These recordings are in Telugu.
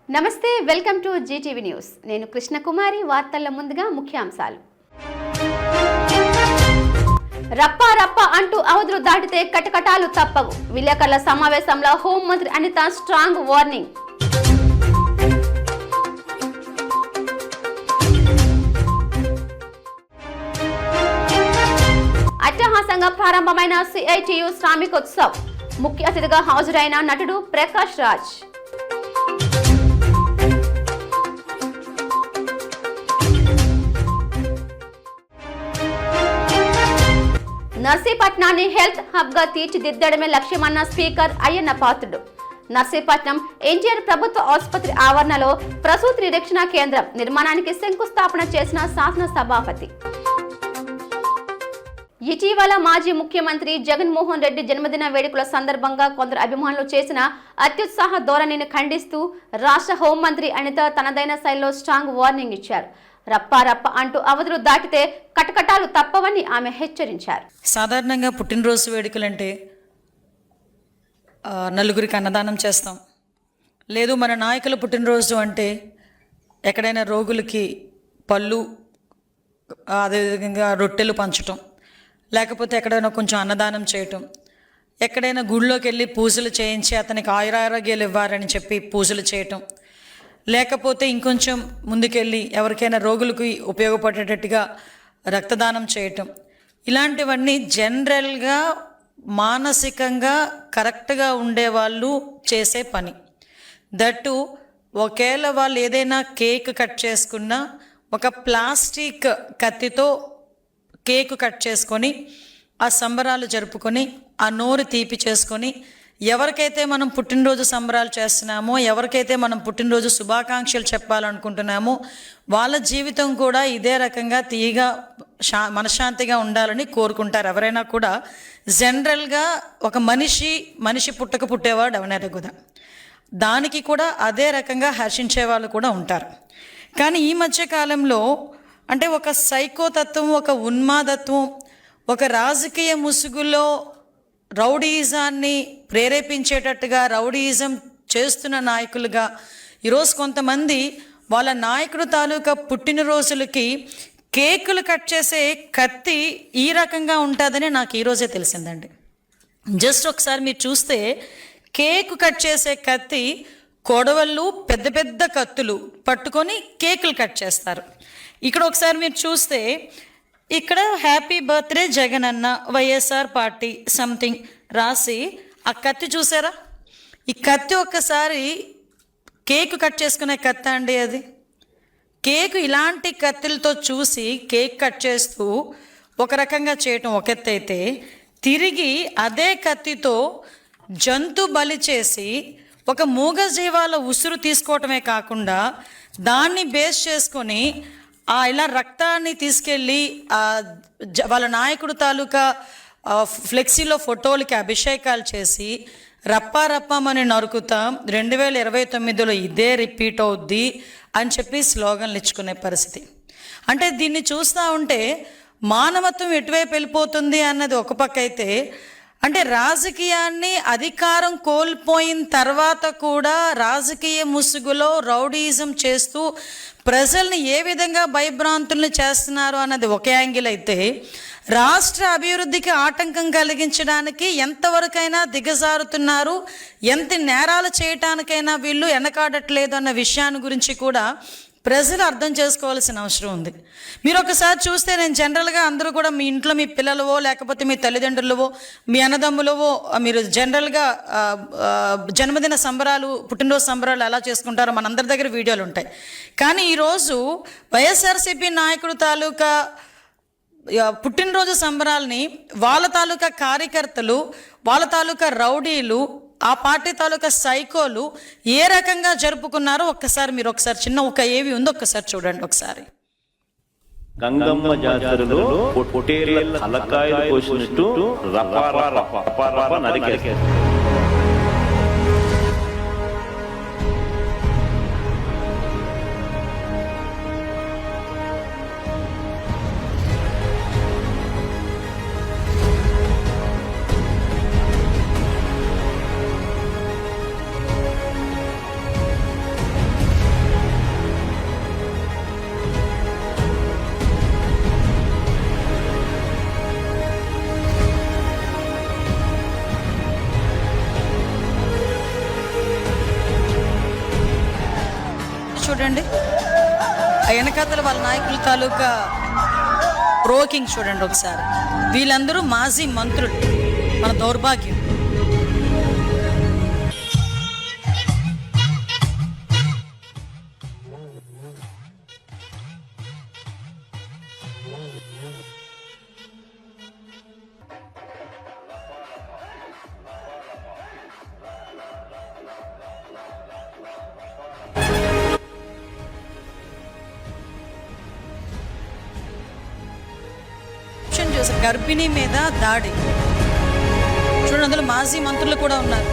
నమస్తే, వెల్కమ్ టు జీటీవీ న్యూస్. నేను కృష్ణకుమారి. వార్తల్లో ముందుగా ముఖ్యాంశాలు. రప్పా రప్పా అంటూ అవధులు దాటితే కటకటాలు తప్పవు. విలేకరుల సమావేశంలో హోంమంత్రి అనిత స్ట్రాంగ్ వార్నింగ్. అట్టహాసంగా ప్రారంభమైన సిఐటియు శ్రామికోత్సవ్. ముఖ్య అతిథిగా హాజరైన నటుడు ప్రకాష్ రాజ్. నర్సీపట్నాన్ని హెల్త్ హబ్ గా తీర్చిదిద్దడమే లక్ష్యమన్న స్పీకర్ అయ్యన్న పాత్రుడు. నర్సీపట్నం ఎన్టీఆర్ ప్రభుత్వ ఆసుపత్రి ఆవరణలో ప్రసూతి నిరీక్షణ కేంద్రం నిర్మాణానికి శంకుస్థాపన చేసిన శాసనసభాపతి. ఇటీవల మాజీ ముఖ్యమంత్రి జగన్మోహన్ రెడ్డి జన్మదిన వేడుకల సందర్భంగా కొందరు అభిమానులు చేసిన అత్యుత్సాహ ధోరణిని ఖండిస్తూ రాష్ట్ర హోంమంత్రి అనిత తనదైన శైలిలో స్ట్రాంగ్ వార్నింగ్ ఇచ్చారు. రప్పా రప్ప అంటూ అవధులు దాటితే కటకటాలు తప్పవని ఆమె హెచ్చరించారు. సాధారణంగా పుట్టినరోజు వేడుకలంటే నలుగురికి అన్నదానం చేస్తాం. లేదు మన నాయకుల పుట్టినరోజు అంటే ఎక్కడైనా రోగులకి పళ్ళు, అదేవిధంగా రొట్టెలు పంచటం, లేకపోతే ఎక్కడైనా కొంచెం అన్నదానం చేయటం, ఎక్కడైనా గుళ్ళోకి వెళ్ళి పూజలు చేయించి అతనికి ఆయురారోగ్యాలు ఇవ్వాలని చెప్పి పూజలు చేయటం, లేకపోతే ఇంకొంచెం ముందుకెళ్ళి ఎవరికైనా రోగులకు ఉపయోగపడేటట్టుగా రక్తదానం చేయటం, ఇలాంటివన్నీ జనరల్గా మానసికంగా కరెక్ట్గా ఉండేవాళ్ళు చేసే పని. దట్టు ఒకవేళ వాళ్ళు ఏదైనా కేక్ కట్ చేసుకున్నా ఒక ప్లాస్టిక్ కత్తితో కేక్ కట్ చేసుకొని ఆ సంబరాలు జరుపుకొని ఆ నోరు తీపి చేసుకొని ఎవరికైతే మనం పుట్టినరోజు సంబరాలు చేస్తున్నామో, ఎవరికైతే మనం పుట్టినరోజు శుభాకాంక్షలు చెప్పాలనుకుంటున్నామో వాళ్ళ జీవితం కూడా ఇదే రకంగా తీయగా మనశ్శాంతిగా ఉండాలని కోరుకుంటారు. ఎవరైనా కూడా జనరల్గా ఒక మనిషి పుట్టేవాడు ఎవరైనా కూడా దానికి కూడా అదే రకంగా హర్షించే వాళ్ళు కూడా ఉంటారు. కానీ ఈ మధ్యకాలంలో అంటే ఒక సైకోతత్వం, ఒక ఉన్మాదత్వం, ఒక రాజకీయ ముసుగులో రౌడీయిజాన్ని ప్రేరేపించేటట్టుగా రౌడీయిజం చేస్తున్న నాయకులుగా ఈరోజు కొంతమంది వాళ్ళ నాయకుడు తాలూకా పుట్టినరోజులకి కేకులు కట్ చేసే కత్తి ఈ రకంగా ఉంటుందని నాకు ఈరోజే తెలిసిందండి. జస్ట్ ఒకసారి మీరు చూస్తే కేకు కట్ చేసే కత్తి కొడవళ్ళు, పెద్ద పెద్ద కత్తులు పట్టుకొని కేకులు కట్ చేస్తారు. ఇక్కడ ఒకసారి మీరు చూస్తే ఇక్కడ హ్యాపీ బర్త్డే జగన్ అన్న వైఎస్ఆర్ పార్టీ సంథింగ్ రాసి ఆ కత్తి చూసారా? ఈ కత్తి ఒక్కసారి కేకు కట్ చేసుకునే కత్తి అండి. అది కేకు ఇలాంటి కత్తులతో చూసి కేక్ కట్ చేస్తూ ఒక రకంగా చేయటం ఒక ఎత్తు అయితే, తిరిగి అదే కత్తితో జంతు బలి చేసి ఒక మూగజీవాల ఉసురు తీసుకోవటమే కాకుండా దాన్ని బేస్ చేసుకొని ఇలా రక్తాన్ని తీసుకెళ్ళి వాళ్ళ నాయకుడు తాలూకా ఫ్లెక్సీలో ఫోటోలకి అభిషేకాలు చేసి రప్పా రప్పమని నరుకుతాం, 2029లో ఇదే రిపీట్ అవుద్ది అని చెప్పి స్లోగన్లు ఇచ్చుకునే పరిస్థితి. అంటే దీన్ని చూస్తూ ఉంటే మానవత్వం ఎటువైపు వెళ్ళిపోతుంది అన్నది ఒక పక్క అయితే, అంటే రాజకీయాన్ని అధికారం కోల్పోయిన తర్వాత కూడా రాజకీయ ముసుగులో రౌడీయిజం చేస్తూ ప్రజల్ని ఏ విధంగా భయభ్రాంతుల్ని చేస్తున్నారు అన్నది ఒక యాంగిల్ అయితే, రాష్ట్ర అభివృద్ధికి ఆటంకం కలిగించడానికి ఎంతవరకైనా దిగజారుతున్నారు, ఎంత నేరాలు చేయటానికైనా వీళ్ళు వెనకాడట్లేదు అన్న విషయాన్ని గురించి కూడా ప్రజలు అర్థం చేసుకోవాల్సిన అవసరం ఉంది. మీరు ఒకసారి చూస్తే, నేను జనరల్గా అందరూ కూడా మీ ఇంట్లో మీ పిల్లలవో లేకపోతే మీ తల్లిదండ్రులవో మీ అన్నదమ్ములవో మీరు జనరల్గా జన్మదిన సంబరాలు, పుట్టినరోజు సంబరాలు ఎలా చేసుకుంటారో మనందరి దగ్గర వీడియోలు ఉంటాయి. కానీ ఈరోజు వైఎస్ఆర్సీపీ నాయకుడు తాలూకా పుట్టినరోజు సంబరాల్ని వాళ్ళ తాలూకా కార్యకర్తలు, వాళ్ళ తాలూకా రౌడీలు, ఆ పార్టీ తాలూకా సైకోలు ఏ రకంగా జరుపుకున్నారో మీరు ఒకసారి చిన్న ఒక ఏవి ఉందో ఒక్కసారి చూడండి. ఒకసారి గంగమ్మ జాతరలో పొట్టేళ్ల తలకాయలు కోసినట్టు రపా నరికేశారు. చూడండి, ఆ వెనకాతల వాళ్ళ నాయకుల తాలూకా ప్రోకింగ్ చూడండి ఒకసారి. వీళ్ళందరూ మాజీ మంత్రులు. మన దౌర్భాగ్యం. చూసారు, గర్భిణి మీద దాడి చూడండి, అందులో మాజీ మంత్రులు కూడా ఉన్నారు.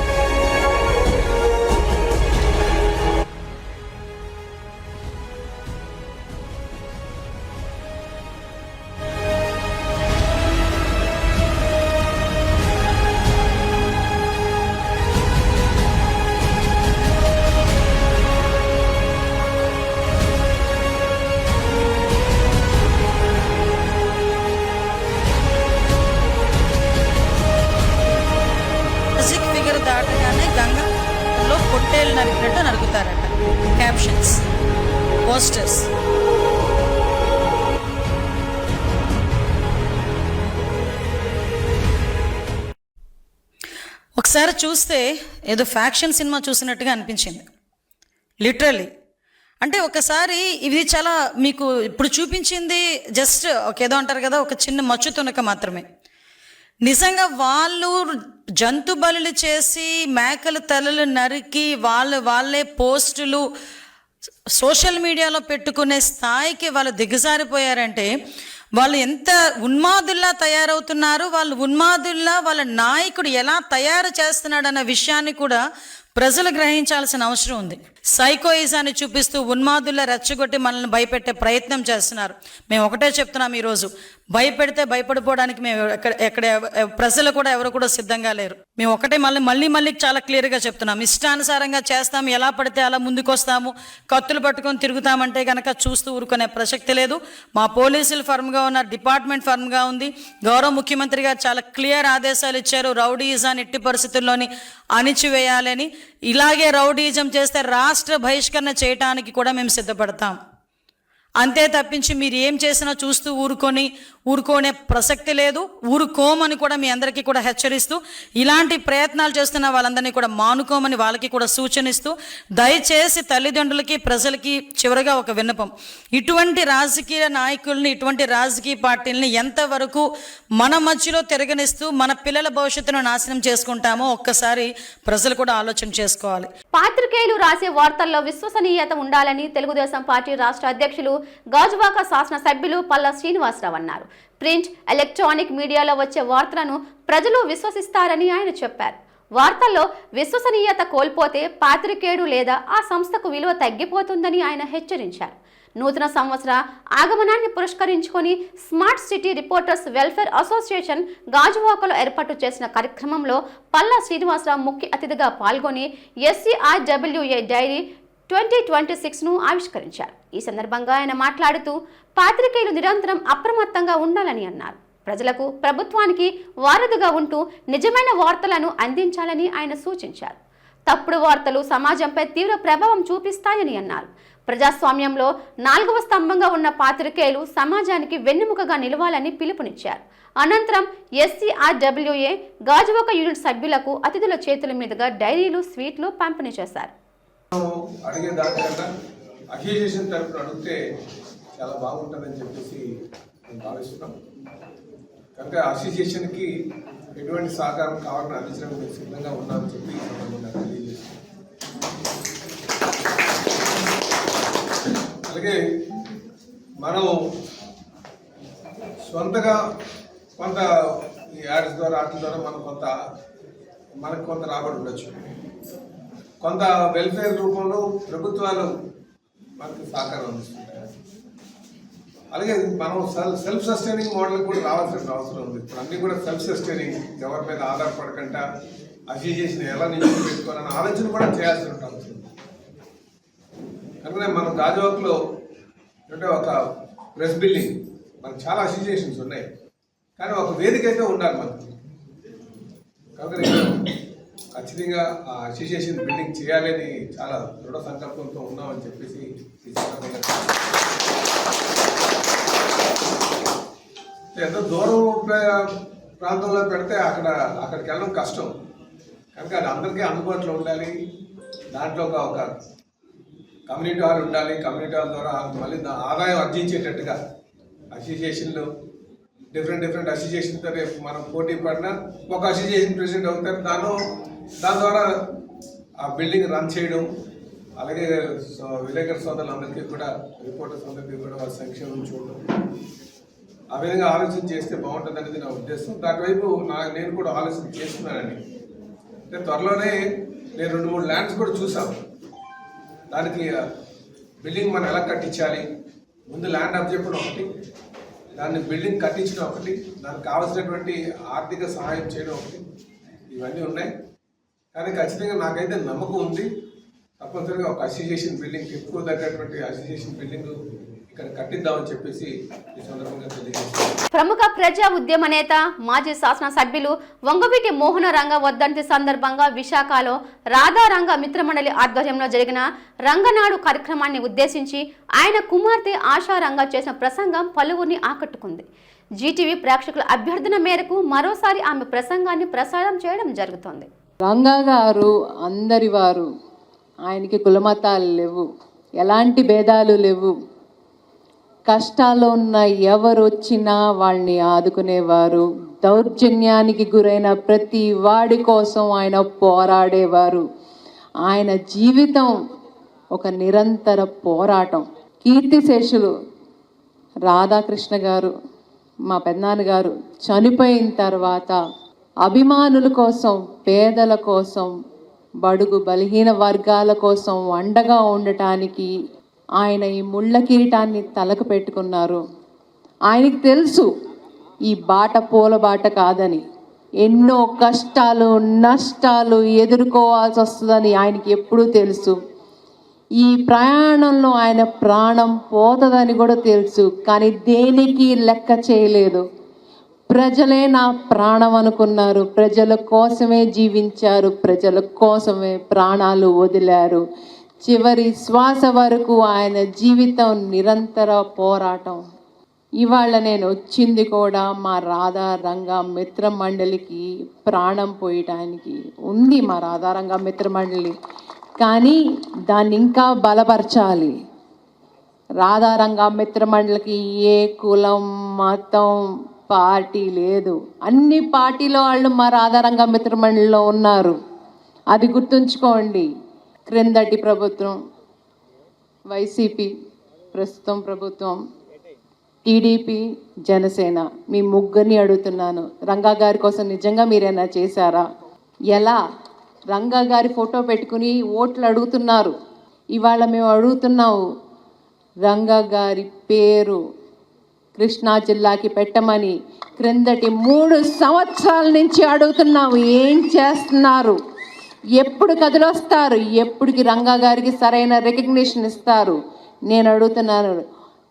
దాటగానే గంగలో పొట్టేలు నరికినట్టు నరుకుతారట. Captions, posters. ఒకసారి చూస్తే ఏదో ఫ్యాక్షన్ సినిమా చూసినట్టుగా అనిపించింది లిటరల్లీ. అంటే ఒకసారి ఇది చాలా మీకు ఇప్పుడు చూపించింది జస్ట్ ఏదో అంటారు కదా, ఒక చిన్న మచ్చు తునక మాత్రమే. నిజంగా వాళ్ళు జంతు బలులు చేసి మేకల తలలు నరికి వాళ్ళే పోస్టులు సోషల్ మీడియాలో పెట్టుకునే స్థాయికి వాళ్ళు దిగజారిపోయారంటే వాళ్ళు ఎంత ఉన్మాదుల్లా తయారవుతున్నారు, వాళ్ళు ఉన్మాదుల్లా వాళ్ళ నాయకుడు ఎలా తయారు చేస్తున్నాడన్న విషయాన్ని కూడా ప్రజలు గ్రహించాల్సిన అవసరం ఉంది. సైకోయిజాన్ని చూపిస్తూ ఉన్మాదుల్లా రెచ్చగొట్టి మనల్ని భయపెట్టే ప్రయత్నం చేస్తున్నారు. మేము ఒకటే చెప్తున్నాం, ఈరోజు భయపెడితే భయపడిపోవడానికి మేము ఎక్కడ ప్రజలు కూడా ఎవరు కూడా సిద్ధంగా లేరు. మేము ఒకటే మళ్ళీ చాలా క్లియర్గా చెప్తున్నాం, ఇష్టానుసారంగా చేస్తాము, ఎలా పడితే అలా ముందుకొస్తాము, కత్తులు పట్టుకొని తిరుగుతామంటే కనుక చూస్తూ ఊరుకునే ప్రసక్తి లేదు. మా పోలీసులు ఫర్మ్గా ఉన్నారు, డిపార్ట్మెంట్ ఫర్మ్గా ఉంది. గౌరవ ముఖ్యమంత్రి గారు చాలా క్లియర్ ఆదేశాలు ఇచ్చారు, రౌడీయిజాన్ని ఎట్టి పరిస్థితుల్లోని అణిచివేయాలని. ఇలాగే రౌడీయిజం చేస్తే రాష్ట్ర బహిష్కరణ చేయటానికి కూడా మేము సిద్ధపడతాం. అంతే తప్పించి మీరు ఏం చేసినా చూస్తూ ఊరుకోనే ప్రసక్తి లేదు. ఊరుకోమని కూడా మీ అందరికీ కూడా హెచ్చరిస్తూ, ఇలాంటి ప్రయత్నాలు చేస్తున్న వాళ్ళందరినీ కూడా మానుకోమని వాళ్ళకి కూడా సూచనిస్తూ, దయచేసి తల్లిదండ్రులకి ప్రజలకి చివరిగా ఒక విన్నపం, ఇటువంటి రాజకీయ నాయకుల్ని, ఇటువంటి రాజకీయ పార్టీలని ఎంతవరకు మన మధ్యలో తిరగనిస్తూ మన పిల్లల భవిష్యత్తును నాశనం చేసుకుంటామో ఒక్కసారి ప్రజలు కూడా ఆలోచన చేసుకోవాలి. పాత్రికేయులు రాసే వార్తల్లో విశ్వసనీయత ఉండాలని తెలుగుదేశం పార్టీ రాష్ట్ర అధ్యక్షులు గాజువాక శాసనసభ్యులు పల్లా శ్రీనివాసరావు అన్నారు. ప్రింట్, ఎలక్ట్రానిక్ మీడియాలో వచ్చే వార్తలను ప్రజలు విశ్వసిస్తారని ఆయన చెప్పారు. వార్తల్లో విశ్వసనీయత కోల్పోతే పాత్రికేయుడు లేదా ఆ సంస్థకు విలువ తగ్గిపోతుందని ఆయన హెచ్చరించారు. నూతన సంవత్సర ఆగమనాన్ని పురస్కరించుకొని smart city reporters welfare association గాజువాకలో ఏర్పాటు చేసిన కార్యక్రమంలో పల్లా శ్రీనివాసరావు ముఖ్య అతిథిగా పాల్గొని SCRWA డైరీ 2026ను ఆవిష్కరించారు. ఈ సందర్భంగా ఆయన మాట్లాడుతూ పాత్రికేయులు నిరంతరం అప్రమత్తంగా ఉండాలని అన్నారు. ప్రజలకు, ప్రభుత్వానికి వారధిగా ఉంటూ నిజమైన వార్తలను అందించాలని ఆయన సూచించారు. తప్పుడు వార్తలు సమాజంపై తీవ్ర ప్రభావం చూపిస్తాయని అన్నారు. ప్రజాస్వామ్యంలో 4వ స్తంభంగా ఉన్న పాత్రికేయులు సమాజానికి వెన్నెముకగా నిలవాలని పిలుపునిచ్చారు. అనంతరం SCRWA గాజువాక యూనిట్ సభ్యులకు అతిథుల చేతుల మీదుగా డైరీలు, స్వీట్లు పంపిణీ చేశారు. అడిగే దానికన్నా అసోసియేషన్ తరఫున అడిగితే చాలా బాగుంటుందని చెప్పేసి మేము భావిస్తున్నాం. కనుక అసోసియేషన్కి ఎటువంటి సహకారం కావాలని అందించడానికి మేము సిద్ధంగా ఉన్నామని చెప్పి తెలియజేస్తున్నాం. అలాగే మనం సొంతగా కొంత ఈ యాడ్స్ ద్వారా వాటి ద్వారా మనకు కొంత రాబడి ఉండొచ్చు. కొంత వెల్ఫేర్ రూపంలో ప్రభుత్వాలు మనకి సహకారం అందిస్తుంటాయి. అలాగే మనం సెల్ఫ్ సస్టైనింగ్ మోడల్ కూడా రావాల్సిన అవసరం ఉంది. ఇప్పుడు అన్నీ కూడా సెల్ఫ్ సస్టైనింగ్, ఎవరి మీద ఆధారపడకుండా అసోసియేషన్ ఎలా నిలిచి పెట్టుకోవాలన్న ఆలోచన కూడా చేయాల్సిన అవసరం ఉంది. కనుక మనం గాజువాకలో అంటే ఒక ప్రెస్ బిల్డింగ్, మనకు చాలా అసోసియేషన్స్ ఉన్నాయి, కానీ ఒక వేదిక అయితే ఉండాలి మనకి. కనుక ఖచ్చితంగా ఆ అసోసియేషన్ బిల్డింగ్ చేయాలని చాలా దృఢ సంకల్పంతో ఉన్నామని చెప్పేసి ఈ సందర్భంగా ఎంతో దూరం ప్రాంతంలో పెడితే అక్కడికి వెళ్ళడం కష్టం కనుక అది అందరికీ అందుబాటులో ఉండాలి. దాంట్లో ఒక కమ్యూనిటీ హాల్ ఉండాలి. కమ్యూనిటీ హాల్ ద్వారా మళ్ళీ ఆదాయం ఆర్జించేటట్టుగా అసోసియేషన్లు డిఫరెంట్ అసోసియేషన్తో రేపు మనం పోటీ పడినా ఒక అసోసియేషన్ ప్రెసిడెంట్ అవుతారు. దాని ద్వారా ఆ బిల్డింగ్ రన్ చేయడం, అలాగే విలేకరుల సోదరులందరికీ కూడా, రిపోర్టర్స్ అందరికీ కూడా వారి సంక్షేమం చూడడం, ఆ విధంగా ఆలోచన చేస్తే బాగుంటుంది అనేది నా ఉద్దేశం. దానివైపు నేను కూడా ఆలోచన చేస్తున్నానండి. అంటే త్వరలోనే నేను 2-3 ల్యాండ్స్ కూడా చూసాను. దానికి బిల్డింగ్ మనం ఎలా కట్టించాలి, ముందు ల్యాండ్ అబ్జెక్షన్ ఒకటి, దాన్ని బిల్డింగ్ కట్టించడం ఒకటి, దానికి కావాల్సినటువంటి ఆర్థిక సహాయం చేయడం ఒకటి, ఇవన్నీ ఉన్నాయి. కానీ ఖచ్చితంగా నాకైతే నమ్మకం ఉంది, తప్పనిసరిగా ఒక అసోసియేషన్ బిల్డింగ్, ఎక్కువ తగ్గటువంటి అసోసియేషన్ బిల్డింగ్ ఇక్కడ కట్టిద్దామని చెప్పేసి ఈ సందర్భంగా తెలియజేస్తాను. ప్రముఖ ప్రజా ఉద్యమ నేత మాజీ శాసనసభ్యులు వంగవీటి మోహన రంగ వర్ధంతి సందర్భంగా విశాఖలో రాధారంగ మిత్రమండలి ఆధ్వర్యంలో జరిగిన రంగనాడు కార్యక్రమాన్ని ఉద్దేశించి ఆయన కుమార్తె ఆశారంగ చేసిన ప్రసంగం పలువురిని ఆకట్టుకుంది. జీటీవీ ప్రేక్షకుల అభ్యర్థన మేరకు మరోసారి ఆమె ప్రసంగాన్ని ప్రసారం చేయడం జరుగుతోంది. రంగా గారు అందరి వారు, ఆయనకి కులమతాలు లేవు, ఎలాంటి భేదాలు లేవు. కష్టాలు ఉన్న ఎవరు వచ్చినా వాళ్ళని ఆదుకునేవారు. దౌర్జన్యానికి గురైన ప్రతి వాడి కోసం ఆయన పోరాడేవారు. ఆయన జీవితం ఒక నిరంతర పోరాటం. కీర్తిశేషులు రాధాకృష్ణ గారు, మా పెదనాన్నగారు చనిపోయిన తర్వాత అభిమానుల కోసం, పేదల కోసం, బడుగు బలహీన వర్గాల కోసం అండగా ఉండటానికి ఆయన ఈ ముళ్ళ కిరీటాన్ని తలకు పెట్టుకున్నారు. ఆయనకి తెలుసు ఈ బాట పూల బాట కాదని, ఎన్నో కష్టాలు నష్టాలు ఎదుర్కోవాల్సి వస్తుందని ఆయనకి ఎప్పుడూ తెలుసు. ఈ ప్రయాణంలో ఆయన ప్రాణం పోతుందని కూడా తెలుసు, కానీ దేనికి లెక్క చేయలేదు. ప్రజలే నా ప్రాణం అనుకున్నారు, ప్రజల కోసమే జీవించారు, ప్రజల కోసమే ప్రాణాలు వదిలారు. చివరి శ్వాస వరకు ఆయన జీవితం నిరంతర పోరాటం. ఇవాళ నేను వచ్చింది కూడా మా రాధారంగ మిత్ర మండలికి ప్రాణం పోయటానికి ఉంది. మా రాధారంగ మిత్ర మండలి, కానీ దాన్ని ఇంకా బలపరచాలి. రాధారంగ మిత్ర మండలికి ఏ కులం, మతం, పార్టీ లేదు. అన్ని పార్టీల వాళ్ళు మా రాధారంగ మిత్ర మండలిలో ఉన్నారు. అది గుర్తుంచుకోండి. క్రిందటి ప్రభుత్వం వైసీపీ, ప్రస్తుతం ప్రభుత్వం టీడీపీ, జనసేన, మీ ముగ్గురిని అడుగుతున్నాను, రంగా గారి కోసం నిజంగా మీరేనా చేశారా? ఎలా? రంగా గారి ఫోటో పెట్టుకుని ఓట్లు అడుగుతున్నారు. ఇవాళ మేము అడుగుతున్నాము, రంగా గారి పేరు కృష్ణా జిల్లాకి పెట్టమని క్రిందటి 3 సంవత్సరాల నుంచి అడుగుతున్నాము. ఏం చేస్తున్నారు? ఎప్పుడు కదిలొస్తారు? ఎప్పటికి రంగా గారికి సరైన రికగ్నిషన్ ఇస్తారు? నేను అడుగుతున్నాను.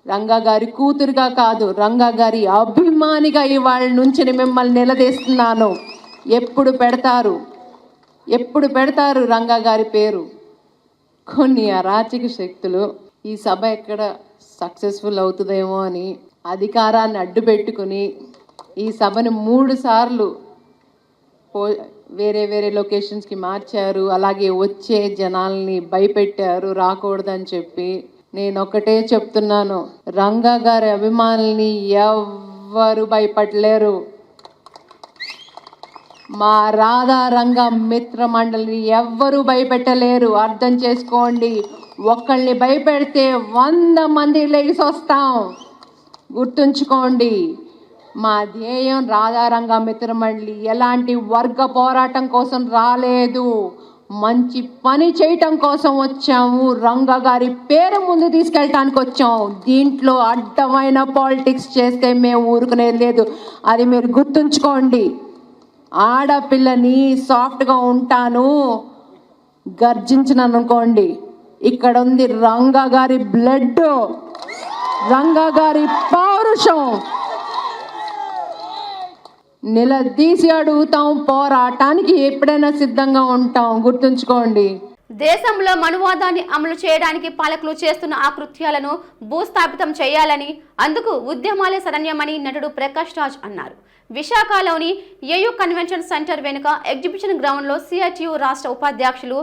రంగా గారి కూతురుగా కాదు, రంగా గారి అభిమానిగా ఇవాళ నుంచి మిమ్మల్ని నిలదీస్తున్నాను. ఎప్పుడు పెడతారు రంగా గారి పేరు? కొన్ని అరాచక శక్తులు ఈ సభ ఎక్కడ సక్సెస్ఫుల్ అవుతుందేమో అని అధికారాన్ని అడ్డు పెట్టుకుని ఈ సభను 3 సార్లు వేరే లొకేషన్స్కి మార్చారు. అలాగే వచ్చే జనాల్ని భయపెట్టారు రాకూడదని చెప్పి. నేను ఒకటే చెప్తున్నాను, రంగా గారి అభిమానుల్ని ఎవ్వరు భయపడలేరు. మా రాధారంగ మిత్ర మండలిని ఎవ్వరూ భయపెట్టలేరు. అర్థం చేసుకోండి. ఒక్కళ్ళని భయపెడితే 100 మంది లెగిసి వస్తాం. గుర్తుంచుకోండి. మా ధ్యేయం రాధారంగ మిత్ర మండలి ఎలాంటి వర్గ పోరాటం కోసం రాలేదు, మంచి పని చేయటం కోసం వచ్చాము. రంగా గారి పేరు ముందు తీసుకెళ్ళటానికి వచ్చాము. దీంట్లో అడ్డమైన పాలిటిక్స్ చేస్తే మేము ఊరుకునేది లేదు. అది మీరు గుర్తుంచుకోండి. ఆడపిల్లని సాఫ్ట్గా ఉంటాను గర్జించను అనుకోండి. ఇక్కడ ఉంది రంగా గారి బ్లడ్, రంగా గారి పౌరుషం. నిలదీసి అడుగుతాం, పోరాటానికి ఎప్పుడైనా సిద్ధంగా ఉంటాం. గుర్తుంచుకోండి. దేశంలో మనువాదాన్ని అమలు చేయడానికి పాలకులు చేస్తున్న ఆకృత్యాలను భూస్థాపితం చేయాలని, అందుకు ఉద్యమాలే శరణ్యమని నటుడు ప్రకాష్ రాజ్ అన్నారు. విశాఖలోని ఏయూ కన్వెన్షన్ సెంటర్ వెనుక ఎగ్జిబిషన్ గ్రౌండ్లో సిఐటియు రాష్ట్ర ఉపాధ్యక్షులు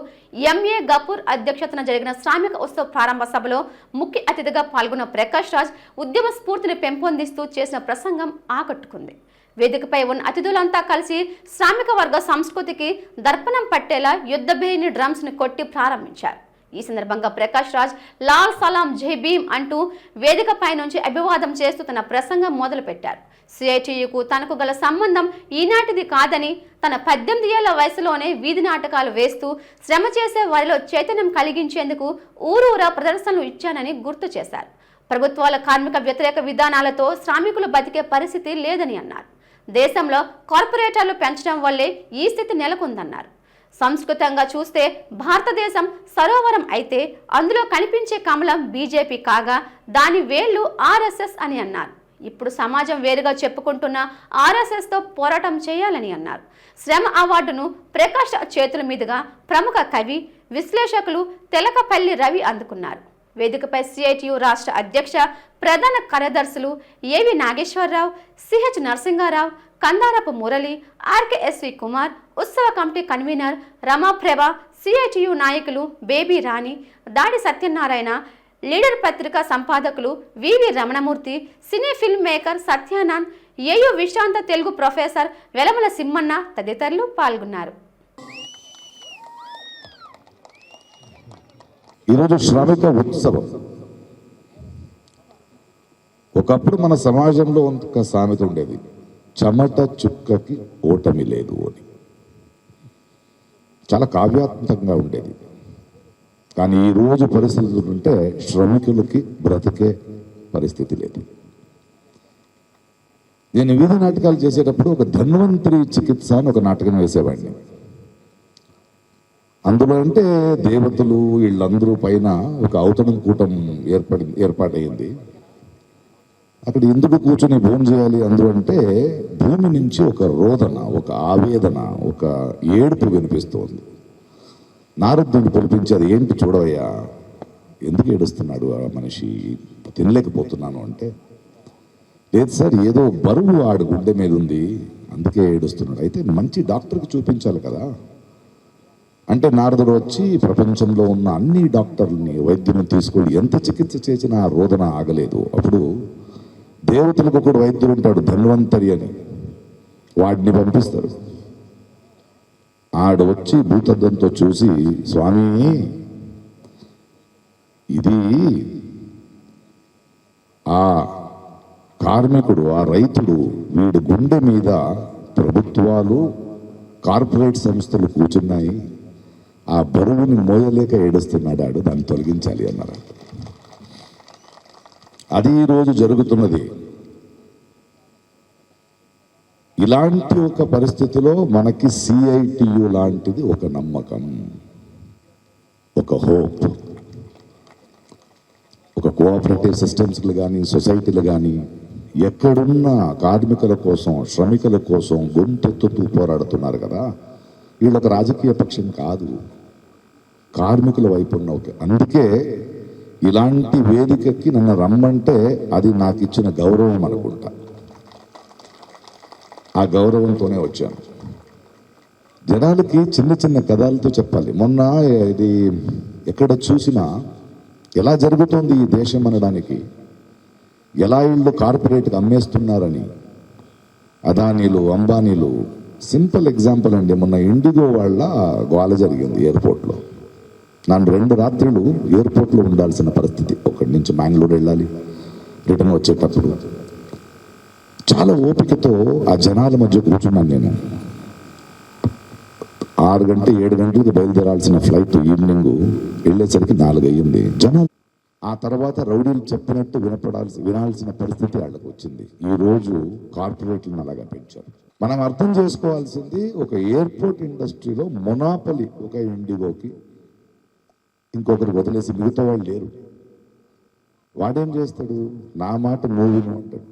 ఎంఏ గపూర్ అధ్యక్షతన జరిగిన శ్రామిక ఉత్సవ్ ప్రారంభ సభలో ముఖ్య అతిథిగా పాల్గొన్న ప్రకాష్ రాజ్ ఉద్యమ స్ఫూర్తిని పెంపొందిస్తూ చేసిన ప్రసంగం ఆకట్టుకుంది. వేదికపై ఉన్న అతిథులంతా కలిసి శ్రామిక వర్గ సంస్కృతికి దర్పణం పట్టేలా యుద్ధభేరిని డ్రమ్స్ ని కొట్టి ప్రారంభించారు. ఈ సందర్భంగా ప్రకాష్ రాజ్ లాల్ సలాం జై భీమ్ అంటూ వేదికపై నుంచి అభివాదం చేస్తూ తన ప్రసంగం మొదలుపెట్టారు. సిఐటియుకు తనకు గల సంబంధం ఈనాటిది కాదని, తన 18 ఏళ్ల వయసులోనే వీధి నాటకాలు వేస్తూ శ్రమ చేసే వారిలో చైతన్యం కలిగించేందుకు ఊరూరా ప్రదర్శనలు ఇచ్చానని గుర్తు చేశారు. ప్రభుత్వాల కార్మిక వ్యతిరేక విధానాలతో శ్రామికులు బతికే పరిస్థితి లేదని అన్నారు. దేశంలో కార్పొరేటర్లు పెంచడం వల్లే ఈ స్థితి నెలకొందన్నారు. సంస్కృతంగా చూస్తే భారతదేశం సరోవరం అయితే అందులో కనిపించే కమలం బీజేపీ కాగా దాని వేళ్లు ఆర్ఎస్ఎస్ అని అన్నారు. ఇప్పుడు సమాజం వేరుగా చెప్పుకుంటున్న ఆర్ఎస్ఎస్తో పోరాటం చేయాలని అన్నారు. శ్రమ అవార్డును ప్రకాష్ చేతుల మీదుగా ప్రముఖ కవి, విశ్లేషకులు తెలకపల్లి రవి అందుకున్నారు. వేదికపై సిఐటియు రాష్ట్ర అధ్యక్ష, ప్రధాన కార్యదర్శులు ఏవి నాగేశ్వరరావు, సిహెచ్ నరసింగారావు, కందారపు మురళి, ఆర్కేఎస్వి కుమార్, ఉత్సవ కమిటీ కన్వీనర్ రమాప్రభ, సిఐటియు నాయకులు బేబీ రాణి, దాడి సత్యనారాయణ, లీడర్ పత్రికా సంపాదకులు వివి రమణమూర్తి, సినీ ఫిల్మ్ మేకర్ సత్యానంద్, ఏయూ విశ్రాంత తెలుగు ప్రొఫెసర్ వెలమల సిమ్మన్న తదితరులు పాల్గొన్నారు. ఈరోజు శ్రామిక ఉత్సవం. ఒకప్పుడు మన సమాజంలో ఒక సామెత ఉండేది, చెమట చుక్కకి ఓటమి లేదు అని. చాలా కావ్యాత్మకంగా ఉండేది. కానీ ఈరోజు పరిస్థితులు ఉంటే శ్రమికులకి బ్రతికే పరిస్థితి లేదు. నేను వీధి నాటకాలు చేసేటప్పుడు ఒక ధన్వంతరి చికిత్స అని ఒక నాటకం వేసేవాడిని. అందులో అంటే దేవతలు వీళ్ళందరూ పైన ఒక ఔతణం కూటం ఏర్పాటయింది. అక్కడ ఎందుకు కూర్చొని భోజనం చేయాలి అందులో అంటే భూమి నుంచి ఒక రోదన, ఒక ఆవేదన, ఒక ఏడుపు వినిపిస్తోంది. నారదుని పిలిపించి అది ఏంటి చూడవయ్యా, ఎందుకు ఏడుస్తున్నాడు ఆ మనిషి, తినలేకపోతున్నాను అంటే, లేదు సార్ ఏదో బరువు ఆడు గుండె మీద ఉంది అందుకే ఏడుస్తున్నాడు. అయితే మంచి డాక్టర్కి చూపించాలి కదా అంటే నారదుడు వచ్చి ప్రపంచంలో ఉన్న అన్ని డాక్టర్లని, వైద్యుని తీసుకొని ఎంత చికిత్స చేసినా ఆ రోదన ఆగలేదు. అప్పుడు దేవతలకు కూడా వైద్యుడు ఉంటాడు ధన్వంతరి అని, వాడిని పంపిస్తారు. ఆడు వచ్చి భూతద్దంతో చూసి, స్వామి ఇది ఆ కార్మికుడు, ఆ రైతుడు, వీడి గుండె మీద ప్రభుత్వాలు, కార్పొరేట్ సంస్థలు కూర్చున్నాయి, ఆ బరువుని మోయలేక ఏడుస్తున్నాడు, ఆడు దాన్ని తొలగించాలి అన్నారు. అది ఈరోజు జరుగుతున్నది. ఇలాంటి ఒక పరిస్థితిలో మనకి సిఐటియు లాంటిది ఒక నమ్మకం, ఒక హోప్. ఒక కోఆపరేటివ్ సిస్టమ్స్లు కానీ, సొసైటీలు కానీ ఎక్కడున్న కార్మికుల కోసం, శ్రమికుల కోసం గొంతెత్తుతూ పోరాడుతున్నారు కదా, వీళ్ళొక రాజకీయ పక్షం కాదు, కార్మికుల వైపు ఉన్న ఒక. అందుకే ఇలాంటి వేదికకి నన్ను రమ్మంటే అది నాకు ఇచ్చిన గౌరవం అనుకుంటా. ఆ గౌరవంతోనే వచ్చాను. జనాలకి చిన్న చిన్న కథలతో చెప్పాలి. మొన్న ఇది ఎక్కడ చూసినా ఎలా జరుగుతోంది ఈ దేశం అనడానికి, ఎలా వీళ్ళు కార్పొరేట్కి అమ్మేస్తున్నారని, అదానీలు, అంబానీలు. సింపుల్ ఎగ్జాంపుల్ అండి, మొన్న ఇండిగో వాళ్ళ గోల జరిగింది ఎయిర్పోర్ట్లో. నన్ను 2 రాత్రులు ఎయిర్పోర్ట్లో ఉండాల్సిన పరిస్థితి. ఒకటి నుంచి మ్యాంగ్లూర్ వెళ్ళాలి, రిటర్న్ వచ్చేటప్పుడు చాలా ఓపికతో ఆ జనాల మధ్య కూర్చున్నాను నేను. 6 గంటలు 7 గంటలకు బయలుదేరాల్సిన ఫ్లైట్ ఈవినింగ్ వెళ్ళేసరికి 4 అయ్యింది. జనాలు ఆ తర్వాత రౌడీలు చెప్పినట్టు వినాల్సిన పరిస్థితి వాళ్ళకు వచ్చింది. ఈరోజు కార్పొరేట్లను అలాగా పెంచారు. మనం అర్థం చేసుకోవాల్సింది, ఒక ఎయిర్పోర్ట్ ఇండస్ట్రీలో మొనాపలి ఒక ఇండిగోకి, ఇంకొకరు వదిలేసి మిగతా వాళ్ళు లేరు. వాడేం చేస్తాడు, నా మాట నువ్వు విను అంటాడు.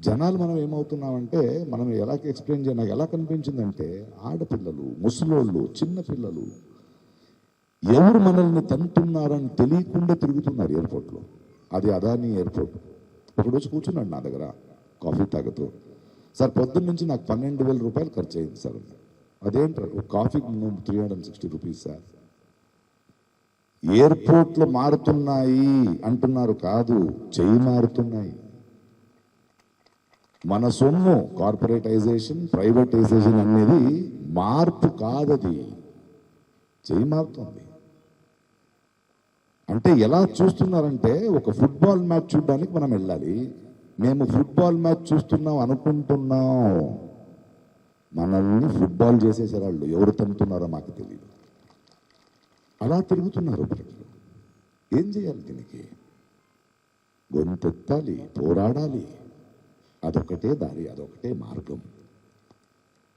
జనాలు మనం ఏమవుతున్నామంటే మనం ఎలా ఎక్స్ప్లెయిన్ చేయాలి, నాకు ఎలా కనిపించిందంటే ఆడపిల్లలు, ముసలోళ్ళు, చిన్నపిల్లలు ఎవరు మనల్ని తంటున్నారని తెలియకుండా తిరుగుతున్నారు ఎయిర్పోర్ట్లో. అది అదానీ ఎయిర్పోర్ట్. ఒకరోజు కూర్చున్నాడు నా దగ్గర కాఫీ తాగుతూ, సార్ పొద్దున్న నుంచి నాకు 12,000 రూపాయలు ఖర్చు అయింది సార్. అదేంటారు, ఒక కాఫీకి 360 రూపీస్ సార్. ఎయిర్పోర్ట్లు మారుతున్నాయి అంటున్నారు, కాదు చెయ్యి మారుతున్నాయి. మన సొమ్ము కార్పొరేటైజేషన్, ప్రైవేటైజేషన్ అనేది మార్పు కాదది, చెయ్యి మారుతుంది. అంటే ఎలా చూస్తున్నారంటే ఒక ఫుట్బాల్ మ్యాచ్ చూడడానికి మనం వెళ్ళాలి, మేము ఫుట్బాల్ మ్యాచ్ చూస్తున్నాం అనుకుంటున్నాం, మనల్ని ఫుట్బాల్ చేసేసారు వాళ్ళు. ఎవరు తంతున్నారో మాకు తెలియదు, అలా తిరుగుతున్నారు ప్రజలు. ఏం చేయాలి దీనికి? గొంతెత్తాలి, పోరాడాలి. అదొకటే దారి, అదొకటే మార్గం.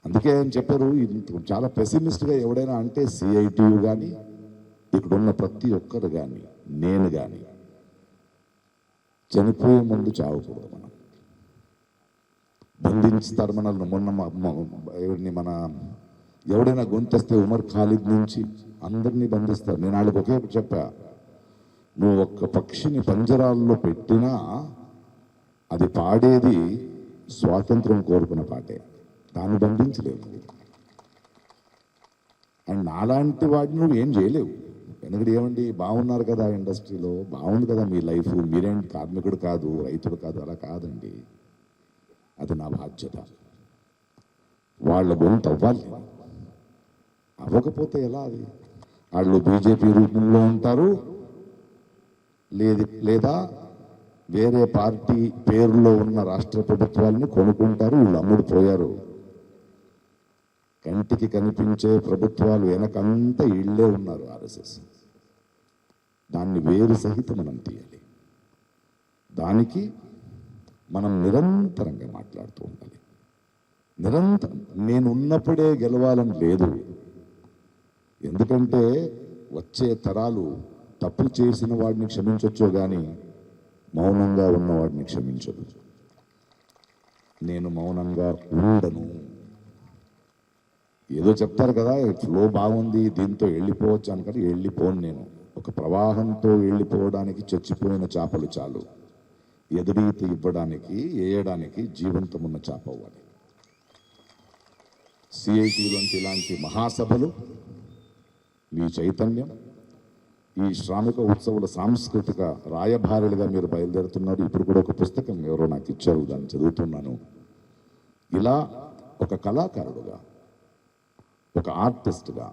అందుకే ఆయన చెప్పారు, చాలా పెసిమిస్ట్గా ఎవడైనా అంటే సిఐటియు కానీ ఇక్కడున్న ప్రతి ఒక్కరు కానీ నేను కానీ చనిపోయే ముందు చావకూడదు. మనం బంధిస్తారు మనల్ని. మన ఎవడైనా గొంతేస్తే ఉమర్ ఖాలిద్ నుంచి అందరినీ బంధిస్తారు. నేను వాళ్ళకి ఒకే చెప్పా, నువ్వు ఒక్క పక్షిని పంజరాల్లో పెట్టినా అది పాడేది స్వాతంత్రం కోరుకున్న పాటే, దాన్ని బంధించలేవు. అండ్ నాలాంటి వాడిని నువ్వు ఏం చేయలేవు. ఎందుకంటే ఏమండి, బాగున్నారు కదా ఇండస్ట్రీలో, బాగుంది కదా మీ లైఫ్, మీరేంటి కార్మికుడు కాదు, రైతుడు కాదు, అలా కాదండి. అది నా బాధ్యత. వాళ్ళ గొంతు అవ్వాలి, అవ్వకపోతే ఎలా? అది వాళ్ళు బీజేపీ రూపంలో ఉంటారు, లేదా వేరే పార్టీ పేరులో ఉన్న రాష్ట్ర ప్రభుత్వాలని కొనుక్కుంటారు. వీళ్ళు అమ్ముడు పోయారు. కంటికి కనిపించే ప్రభుత్వాలు వెనకంతా ఇళ్లే ఉన్నారు ఆర్ఎస్ఎస్. దాన్ని వేరు సహితం మనం తీయాలి. దానికి మనం నిరంతరంగా మాట్లాడుతూ ఉండాలి. నిరంతరం నేను ఉన్నప్పుడే గెలవాలని లేదు. ఎందుకంటే వచ్చే తరాలు తప్పు చేసిన వాడిని క్షమించొచ్చో కానీ మౌనంగా ఉన్నవాడిని క్షమించదు. నేను మౌనంగా ఉండను. ఏదో చెప్తారు కదా, ఫ్లో బాగుంది దీంతో వెళ్ళిపోవచ్చు అనుకుంటే వెళ్ళిపోను. నేను ఒక ప్రవాహంతో వెళ్ళిపోవడానికి చచ్చిపోయిన చేపలు చాలు, ఎదురీత ఇవ్వడానికి వేయడానికి జీవంతం ఉన్న చేప అవ్వాలి. సిఐటిలోంటి ఇలాంటి మహాసభలు, మీ చైతన్యం, ఈ శ్రామిక ఉత్సవాల సాంస్కృతిక రాయభారులుగా మీరు బయలుదేరుతున్నారు. ఇప్పుడు కూడా ఒక పుస్తకం ఎవరో నాకు ఇచ్చారు, దాన్ని చదువుతున్నాను. ఇలా ఒక కళాకారుడుగా, ఒక ఆర్టిస్ట్గా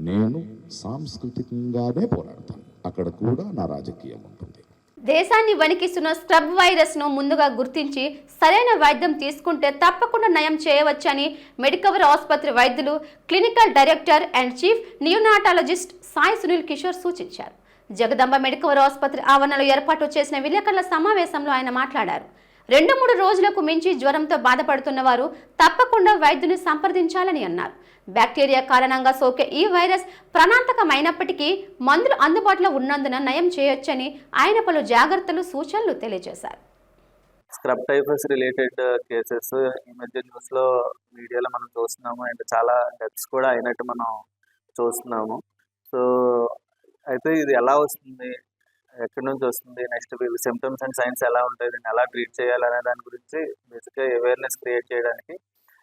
నేను సాంస్కృతికంగానే పోరాడతాను. అక్కడ కూడా నా రాజకీయం ఉంటుంది. దేశాన్ని వణికిస్తున్న స్క్రబ్ వైరస్ ను ముందుగా గుర్తించి సరైన వైద్యం తీసుకుంటే తప్పకుండా నయం చేయవచ్చని మెడికవర్ ఆసుపత్రి వైద్యులు, clinical director and chief neonatologist Sai Sunil Kishore సూచించారు. జగదంబ మెడికవర్ ఆసుపత్రి ఆవరణలో ఏర్పాటు చేసిన విలేకరుల సమావేశంలో ఆయన మాట్లాడారు. 2-3 రోజులకు మించి జ్వరంతో బాధపడుతున్న వారు తప్పకుండా వైద్యుని సంప్రదించాలని అన్నారు. బ్యాక్టీరియా కారణంగా సోకే ఈ వైరస్ ప్రాణాంతకమైనప్పటికీ మందులు అందుబాటులో ఉన్నందున నయం చేయొచ్చని ఆయన పలు జాగ్రత్తలు, సూచనలు తెలియజేశారు. స్క్రబ్ టైఫస్ రిలేటెడ్ కేసెస్ ఈ మధ్య న్యూస్లో, మీడియాలో మనం చూస్తున్నాము. అండ్ చాలా డెత్స్ కూడా అయినట్టు మనం చూస్తున్నాము. సో అయితే ఇది ఎలా వస్తుంది, ఎక్కడి నుంచి వస్తుంది, నెక్స్ట్ సిమ్టమ్స్ అండ్ సైన్స్ ఎలా ఉంటాయి, దీన్ని ఎలా ట్రీట్ చేయాలనే దాని గురించి బేసిక్గా అవేర్నెస్ క్రియేట్ చేయడానికి,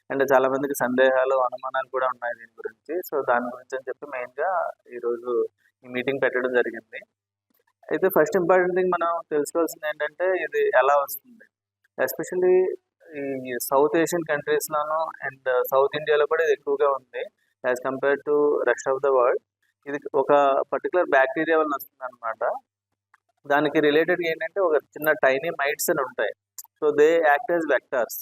అండ్ చాలా మందికి సందేహాలు, అనుమానాలు కూడా ఉన్నాయి దీని గురించి. సో దాని గురించి అని చెప్పి మెయిన్గా ఈరోజు ఈ మీటింగ్ పెట్టడం జరిగింది. అయితే ఫస్ట్ ఇంపార్టెంట్ థింగ్ మనం తెలుసుకోవాల్సింది ఏంటంటే ఇది ఎలా వస్తుంది. ఎస్పెషల్లీ ఈ సౌత్ ఏషియన్ కంట్రీస్లోను అండ్ సౌత్ ఇండియాలో కూడా ఇది ఎక్కువగా ఉంది as compare to rest of the world. ఇది ఒక పర్టికులర్ బ్యాక్టీరియా వల్ల వస్తుంది అనమాట. దానికి రిలేటెడ్ ఏంటంటే ఒక చిన్న టైనీ మైట్స్ అని ఉంటాయి. So they act as vectors.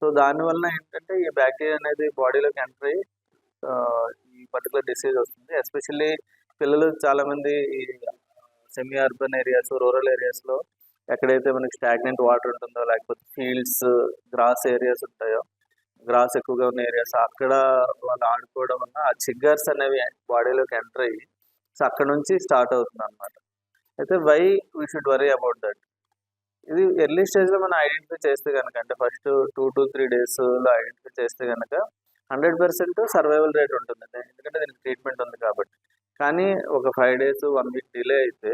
So దానివల్ల ఏంటంటే ఈ బ్యాక్టీరియా అనేది బాడీలోకి ఎంటర్ అయ్యి ఈ పర్టికులర్ డిసీజ్ వస్తుంది. ఎస్పెషల్లీ పిల్లలు చాలామంది ఈ సెమీ అర్బన్ ఏరియాస్, రూరల్ ఏరియాస్లో ఎక్కడైతే మనకి స్టాగ్నెంట్ వాటర్ ఉంటుందో, లేకపోతే ఫీల్డ్స్, గ్రాస్ ఏరియాస్ ఉంటాయో, గ్రాస్ ఎక్కువగా ఉన్న ఏరియాస్, అక్కడ వాళ్ళు ఆడుకోవడం వల్ల ఆ చిగ్గర్స్ అనేవి బాడీలోకి ఎంటర్ అయ్యి సో అక్కడ నుంచి స్టార్ట్ అవుతుంది అనమాట. అయితే why we should worry about that. ఇది ఎర్లీ స్టేజ్లో మనం ఐడెంటిఫై చేస్తే కనుక, అంటే ఫస్ట్ 2 to 3 డేస్లో ఐడెంటిఫై చేస్తే కనుక 100% సర్వైవల్ రేట్ ఉంటుందండి, ఎందుకంటే దీనికి ట్రీట్మెంట్ ఉంది కాబట్టి. కానీ ఒక 5 days 1 week డిలే అయితే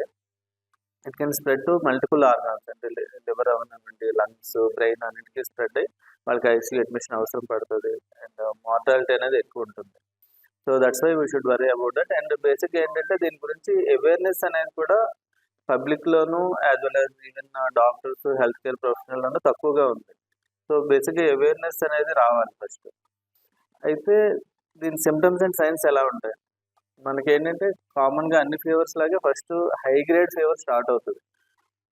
it can spread to multiple organs, అంటే లివర్ అవనివ్వండి, లంగ్స్, బ్రెయిన్ అన్నిటికీ స్ప్రెడ్ అయ్యి వాళ్ళకి ఐసీయూ అడ్మిషన్ అవసరం పడుతుంది. అండ్ మార్టాలిటీ అనేది ఎక్కువ ఉంటుంది. So that's why we should worry about that. And basic ఏంటంటే దీని గురించి అవేర్నెస్ అనేది కూడా పబ్లిక్లోను as well as even doctors, health care ప్రొఫెషనల్లోనూ తక్కువగా ఉంది. సో బేసిక్గా అవేర్నెస్ అనేది రావాలి ఫస్ట్. అయితే దీని సిమ్టమ్స్ అండ్ సైన్స్ ఎలా ఉంటాయి? మనకి ఏంటంటే కామన్గా అన్ని ఫీవర్స్ లాగే first high grade fever start అవుతుంది.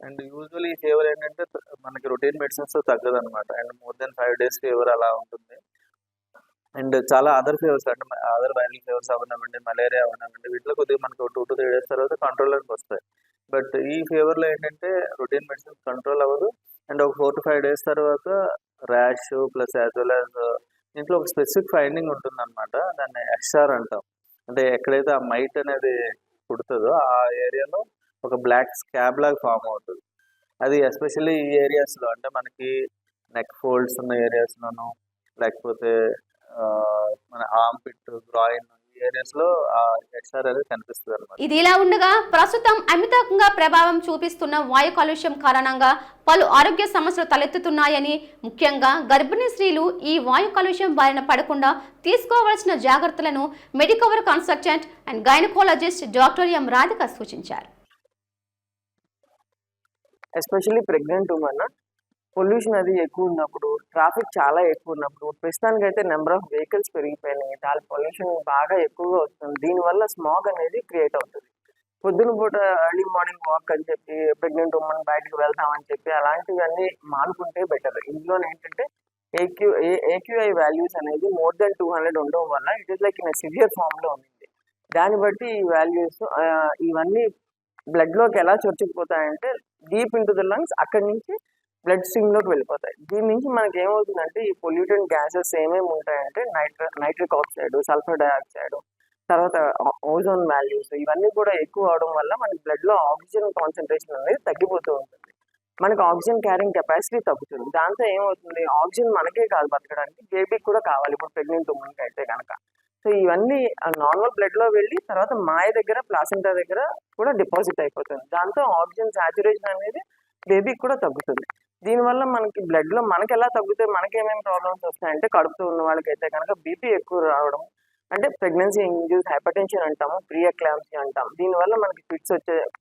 అండ్ యూజువల్లీ ఈ ఫీవర్ ఏంటంటే మనకి రొటీన్ మెడిసిన్స్తో తగ్గదు అనమాట. And more than 5 days fever అలా ఉంటుంది. అండ్ చాలా అదర్ ఫీవర్స్, అంటే అదర్ వైరల్ ఫీవర్స్ అవనివ్వండి, మలేరియా అవనివ్వండి, వీటిలో కొద్దిగా మనకు 2 to 3 days తర్వాత కంట్రోల్లోకి వస్తాయి. బట్ ఈ ఫీవర్లో ఏంటంటే రొటీన్ మెడిసిన్స్ కంట్రోల్ అవ్వదు. అండ్ ఒక 4 to 5 days తర్వాత rash plus as well as దీంట్లో ఒక స్పెసిఫిక్ ఫైండింగ్ ఉంటుంది అనమాట. దాన్ని ఎక్స్ఆర్ అంటాం. అంటే ఎక్కడైతే ఆ మైట్ అనేది పుడుతుందో ఆ ఏరియాలో ఒక బ్లాక్ స్కాబ్ లాగా ఫామ్ అవుతుంది. అది ఎస్పెషల్లీ ఈ ఏరియాస్లో, అంటే మనకి నెక్ ఫోల్డ్స్ ఉన్న ఏరియాస్లోనూ, లేకపోతే మన ఆర్మ్ పిట్, గ్రాయిన్ ఈ ఏరియాస్లో ఆ ఎక్స్ఆర్ అనేది కనిపిస్తుంది అనమాట. ఇది ఇలా ఉండగా ప్రస్తుతం అమితంగా ప్రభావం చూపిస్తున్న వాయు కాలుష్యం కారణంగా పలు ఆరోగ్య సమస్యలు తలెత్తుతున్నాయని, ముఖ్యంగా గర్భిణీ స్త్రీలు ఈ వాయు కాలుష్యం బారిన పడకుండా తీసుకోవాల్సిన జాగ్రత్తలను Medicover consultant and gynaecologist doctor M Radhika సూచించారు. ఎస్పెషల్లీ ప్రెగ్నెంట్ ఉమెన్, పొల్యూషన్ అది ఎక్కువ ఉన్నప్పుడు, ట్రాఫిక్ చాలా ఎక్కువ ఉన్నప్పుడు, ప్రస్తుతానికైతే నెంబర్ ఆఫ్ వెహికల్స్ పెరిగిపోయినాయి, చాలా పొల్యూషన్ బాగా ఎక్కువగా వస్తుంది. దీనివల్ల స్మాగ్ అనేది క్రియేట్ అవుతుంది. పొద్దున పూట ఎర్లీ మార్నింగ్ వాక్ అని చెప్పి ప్రెగ్నెంట్ ఉమెన్ బయటకు వెళ్తామని చెప్పి అలాంటివన్నీ మానుకుంటే బెటర్. ఇందులో ఏంటంటే ఏక్యూఐ వాల్యూస్ అనేది మోర్ దెన్ 200 ఉండడం వల్ల it is like in severe ఫామ్లో ఉంది. దాన్ని బట్టి ఈ వాల్యూస్ ఇవన్నీ బ్లడ్లోకి ఎలా చొచ్చుకుపోతాయంటే డీప్ ఇంటూ ద లంగ్స్, అక్కడి నుంచి బ్లడ్ స్ట్రీమ్లోకి వెళ్ళిపోతాయి. దీని నుంచి మనకి ఏమవుతుందంటే ఈ పొల్యూటెంట్ గ్యాసెస్ ఏమేమి ఉంటాయంటే నైట్రిక్ ఆక్సైడ్, సల్ఫర్ డైఆక్సైడ్, తర్వాత ఓజోన్ వాల్యూస్, ఇవన్నీ కూడా ఎక్కువ అవడం వల్ల మనకి బ్లడ్లో ఆక్సిజన్ కాన్సన్ట్రేషన్ అనేది తగ్గిపోతూ ఉంటుంది. మనకు ఆక్సిజన్ క్యారింగ్ కెపాసిటీ తగ్గుతుంది. దాంతో ఏమవుతుంది, ఆక్సిజన్ మనకే కాదు బతకడానికి, బేబీకి కూడా కావాలి. ఇప్పుడు ప్రెగ్నెంట్ ఉమెన్కి అయితే కనుక సో ఇవన్నీ నార్మల్ బ్లడ్లో వెళ్ళి తర్వాత మాయ దగ్గర, ప్లాసెంటా దగ్గర కూడా డిపాజిట్ అయిపోతుంది. దాంతో ఆక్సిజన్ సాచురేషన్ అనేది బేబీకి కూడా తగ్గుతుంది. దీనివల్ల మనకి బ్లడ్లో మనకి ఎలా తగ్గుతాయి, మనకి ఏమేమి ప్రాబ్లమ్స్ వస్తాయంటే కడుపుతో ఉన్న వాళ్ళకైతే కనుక బీపీ ఎక్కువ రావడం, అంటే ప్రెగ్నెన్సీ ఇండ్యూస్ హైపర్టెన్షన్ అంటాము, ప్రీ ఎక్లాంప్సీ అంటాం. దీనివల్ల మనకి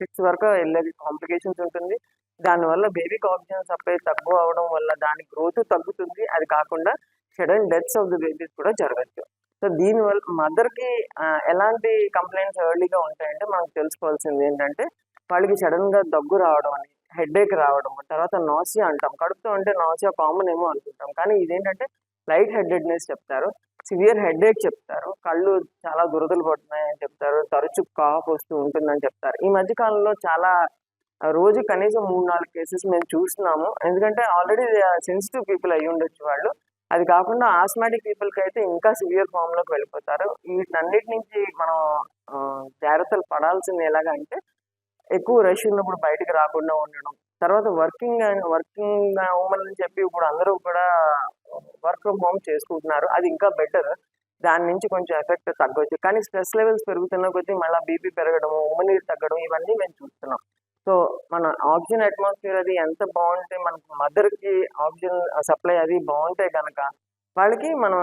ఫిట్స్ వరకు వెళ్ళే కాంప్లికేషన్స్ ఉంటుంది. దానివల్ల బేబీకి ఆక్సిజన్ సప్లై తక్కువ అవడం వల్ల దాని గ్రోత్ తగ్గుతుంది. అది కాకుండా sudden deaths of the babies కూడా జరగచ్చు. సో దీనివల్ల మదర్కి ఎలాంటి కంప్లైంట్స్ ఎర్లీగా ఉంటాయంటే మనకు తెలుసుకోవాల్సింది ఏంటంటే వాళ్ళకి సడన్గా దగ్గు రావడం అని, హెడేక్ రావడం, తర్వాత నాసియా అంటాం. కడుపుతో అంటే నాసియా కామన్ ఏమో అనుకుంటాం, కానీ ఇదేంటంటే లైట్ హెడెడ్నెస్ చెప్తారు, సివియర్ హెడేక్ చెప్తారు, కళ్ళు చాలా దురదలు పడుతున్నాయని చెప్తారు, తరచు కాఫ్ వస్తూ ఉంటుందని చెప్తారు. ఈ మధ్యకాలంలో చాలా రోజు కనీసం 3-4 కేసెస్ మేము చూస్తున్నాము. ఎందుకంటే ఆల్రెడీ సెన్సిటివ్ పీపుల్ అయ్యి ఉండొచ్చు వాళ్ళు. అది కాకుండా ఆస్మాటిక్ పీపుల్కి అయితే ఇంకా సివియర్ ఫామ్లోకి వెళ్ళిపోతారు. వీటన్నిటి నుంచి మనం జాగ్రత్తలు పడాల్సింది ఎలాగంటే ఎక్కువ రష్ ఉన్నప్పుడు బయటకు రాకుండా ఉండడం, తర్వాత వర్కింగ్ ఉమెన్ అని చెప్పి ఇప్పుడు అందరూ కూడా వర్క్ ఫ్రమ్ హోమ్ చేసుకుంటున్నారు. అది ఇంకా బెటర్. దాని నుంచి కొంచెం ఎఫెక్ట్ తగ్గవచ్చు. కానీ స్ట్రెస్ లెవెల్స్ పెరుగుతున్న కొద్దీ మళ్ళీ బీపీ పెరగడము, ఉమ్మనీరు తగ్గడం ఇవన్నీ మేము చూస్తున్నాం. సో మన ఆక్సిజన్ అట్మాస్ఫియర్ అది ఎంత బాగుంటే, మనకు మదర్కి ఆక్సిజన్ సప్లై అది బాగుంటే కనుక వాళ్ళకి మనం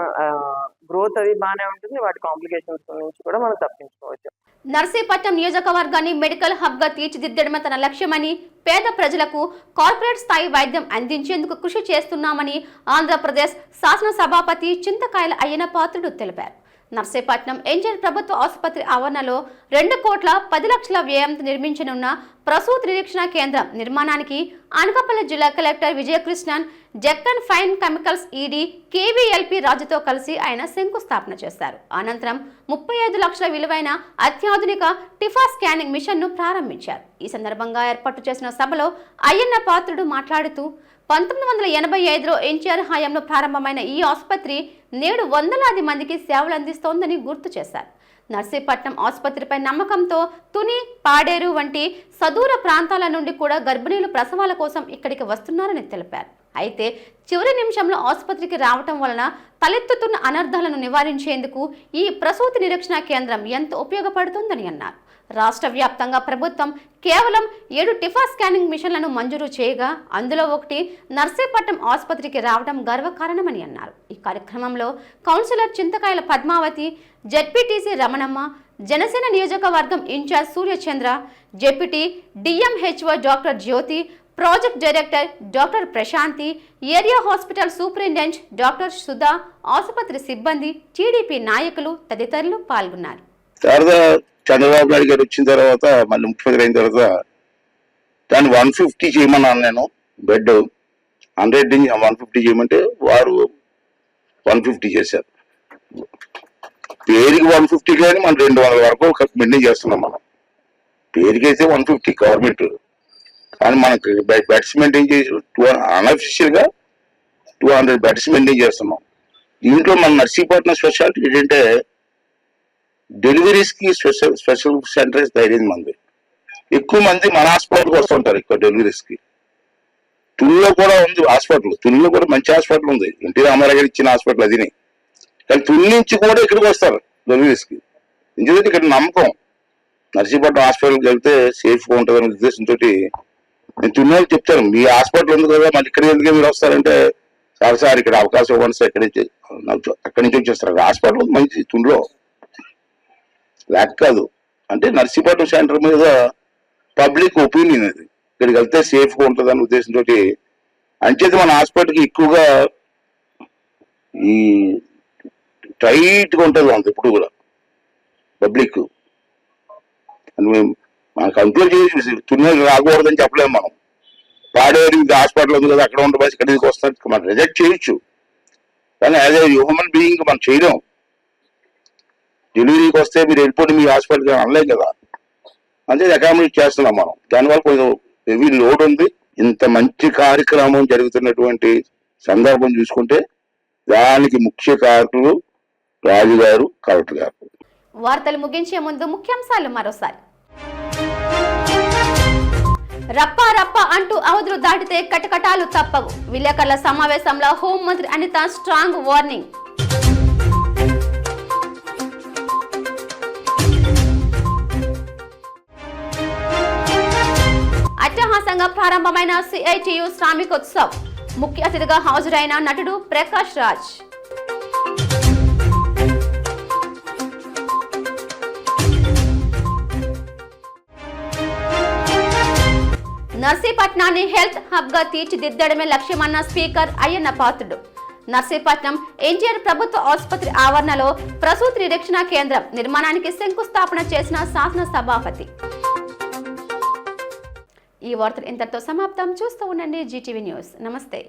గ్రోత్ అది బాగానే ఉంటుంది. వాటి కాంప్లికేషన్స్ నుంచి కూడా మనం తప్పించుకోవచ్చు. నర్సీపట్నం నియోజకవర్గాన్ని మెడికల్ హబ్ గా తీర్చిదిద్దడమే తన లక్ష్యమని, పేద ప్రజలకు కార్పొరేట్ స్థాయి వైద్యం అందించేందుకు కృషి చేస్తున్నామని ఆంధ్రప్రదేశ్ శాసనసభాపతి చింతకాయల అయ్యన్న పాత్రుడు తెలిపారు. నర్సీపట్నం ఎన్జీఆర్ ప్రభుత్వ ఆసుపత్రి ఆవరణలో 2,10,00,000 వ్యయంతో నిర్మించనున్న ప్రసూతి నిరీక్షణ కేంద్రం నిర్మాణానికి అనకాపల్లి జిల్లా collector Vijayakrishnan, Jakkan fine chemicals ED KVLP రాజుతో కలిసి ఆయన శంకుస్థాపన చేశారు. అనంతరం 35 లక్షల విలువైన అత్యాధునిక టిఫా స్కానింగ్ మిషన్ను ప్రారంభించారు. ఈ సందర్భంగా ఏర్పాటు చేసిన సభలో అయ్యన్న పాత్రుడు మాట్లాడుతూ 1985లో ఎన్టీఆర్ హయాంలో ప్రారంభమైన ఈ ఆసుపత్రి నేడు వందలాది మందికి సేవలు అందిస్తోందని గుర్తు చేశారు. నర్సీపట్నం ఆసుపత్రిపై నమ్మకంతో తుని, పాడేరు వంటి సదూర ప్రాంతాల నుండి కూడా గర్భిణీలు ప్రసవాల కోసం ఇక్కడికి వస్తున్నారని తెలిపారు. అయితే చివరి నిమిషంలో ఆసుపత్రికి రావటం వలన తలెత్తుతున్న అనర్థాలను నివారించేందుకు ఈ ప్రసూతి నిరీక్షణ కేంద్రం ఎంతో ఉపయోగపడుతుందని అన్నారు. రాష్ట్ర వ్యాప్తంగా ప్రభుత్వం కేవలం 7 టిఫా స్కానింగ్ మిషన్లను మంజూరు చేయగా అందులో ఒకటి నర్సీపట్నం ఆసుపత్రికి రావడం గర్వకారణమని అన్నారు. ఈ కార్యక్రమంలో కౌన్సిలర్ చింతకాయల పద్మావతి, జెడ్పీటీసీ రమణమ్మ, జనసేన నియోజకవర్గం ఇన్ఛార్జ్ సూర్యచంద్ర, జెపిటి DMHO doctor Jyothi, project director doctor Prashanthi, area hospital superintendent doctor Sudha, ఆసుపత్రి సిబ్బంది, టీడీపీ నాయకులు తదితరులు పాల్గొన్నారు. చంద్రబాబు నాయుడు గారు వచ్చిన తర్వాత మళ్ళీ ముఖ్యమంత్రి అయిన తర్వాత దాన్ని 150 చేయమన్నాను నేను. బెడ్ 100 150 చేయమంటే వారు 150 చేశారు. పేరుకి 150 కానీ మనం 200 వరకు మెయింటైన్ చేస్తున్నాం. మనం పేరుకైతే 150 గవర్నమెంట్, కానీ మనకి బెడ్స్ మెయింటైన్ చేసి అన్అఫిషియల్ గా 200 బెడ్స్ మెయింటైన్ చేస్తున్నాం. దీంట్లో మన నర్సీపట్నం స్పెషాలిటీ ఏంటంటే డెలివరీస్ కి స్పెషల్ సెంటర్స్ ధైర్యం మంది, ఎక్కువ మంది మన హాస్పిటల్కి వస్తుంటారు ఎక్కువ డెలివరీస్ కి. తునిలో కూడా ఉంది హాస్పిటల్, తునిలో కూడా మంచి హాస్పిటల్ ఉంది, ఎన్టీ రామారావు గారు ఇచ్చిన హాస్పిటల్ అదిని. కానీ తుని నుంచి కూడా ఇక్కడికి వస్తారు డెలివరీస్ కి. ఎందుకంటే ఇక్కడ నమ్మకం నర్సీపట్నం హాస్పిటల్కి వెళ్తే సేఫ్గా ఉంటుంది అనే ఉద్దేశంతో నేను తుని వాళ్ళకి చెప్తాను, మీ హాస్పిటల్ ఉంది కదా మళ్ళీ ఇక్కడ ఎందుకే మీరు వస్తారంటే, సార్ ఇక్కడ అవకాశం ఇవ్వండి సార్, అక్కడి నుంచి వచ్చేస్తారు. హాస్పిటల్ మంచి తునిలో లేక కాదు, అంటే నర్సీపట్నం సెంటర్ మీద పబ్లిక్ ఒపీనియన్ అది, ఇక్కడికి వెళ్తే సేఫ్గా ఉంటుంది అనే ఉద్దేశంతో అంచేది మన హాస్పిటల్కి ఎక్కువగా ఈ టైట్గా ఉంటుంది అంత ఇప్పుడు కూడా పబ్లిక్. మనం కంట్రోల్ చేసి తుని రాకూడదని చెప్పలేము మనం. పాడేరు హాస్పిటల్ ఉంది కదా అక్కడ ఉండే ఇక్కడికి వస్తారు, మనం రిజెక్ట్ చేయొచ్చు, కానీ యాజ్ ఏ హ్యూమన్ బీయింగ్ మనం చేయలేం. డెలివరీకి వస్తే మీరు వెళ్ళిపోయి మీ హాస్పిటల్కి అనలేం కదా, అంతే అకామిడేట్ చేస్తున్నాం మనం. దానివల్ల కొంచెం హెవీ లోడ్ ఉంది. ఇంత మంచి కార్యక్రమం జరుగుతున్నటువంటి సందర్భం చూసుకుంటే దానికి ముఖ్య కారకులు రాజు గారు, కలెక్టర్ గారు. వార్తలు ముగించే ముందు ముఖ్యాంశాలు మరోసారి. రప్పా రప్ప అంటూ అవధులు దాటితే కటకటాలు తప్పవు. విలేకరుల సమావేశంలో హోంమంత్రి అనిత స్ట్రాంగ్ వార్నింగ్. అట్టహాసంగా ప్రారంభమైన సిఐటియు శ్రామికోత్సవ్. ముఖ్య అతిథిగా హాజరైన నటుడు ప్రకాష్ రాజ్. నర్సీపట్నాన్ని హెల్త్ హబ్ గా తీర్చిదిద్దడమే లక్ష్యమన్న స్పీకర్ అయ్యన్న పాత్రుడు. నర్సీపట్నం ఎన్టీఆర్ ప్రభుత్వ ఆసుపత్రి ఆవరణలో ప్రసూతి నిరీక్షణ కేంద్రం నిర్మాణానికి శంకుస్థాపన చేసిన శాసన సభాపతి. ఈ వార్తలు ఇంతటితో సమాప్తం. చూస్తూ ఉండండి జీటీవీ న్యూస్. నమస్తే.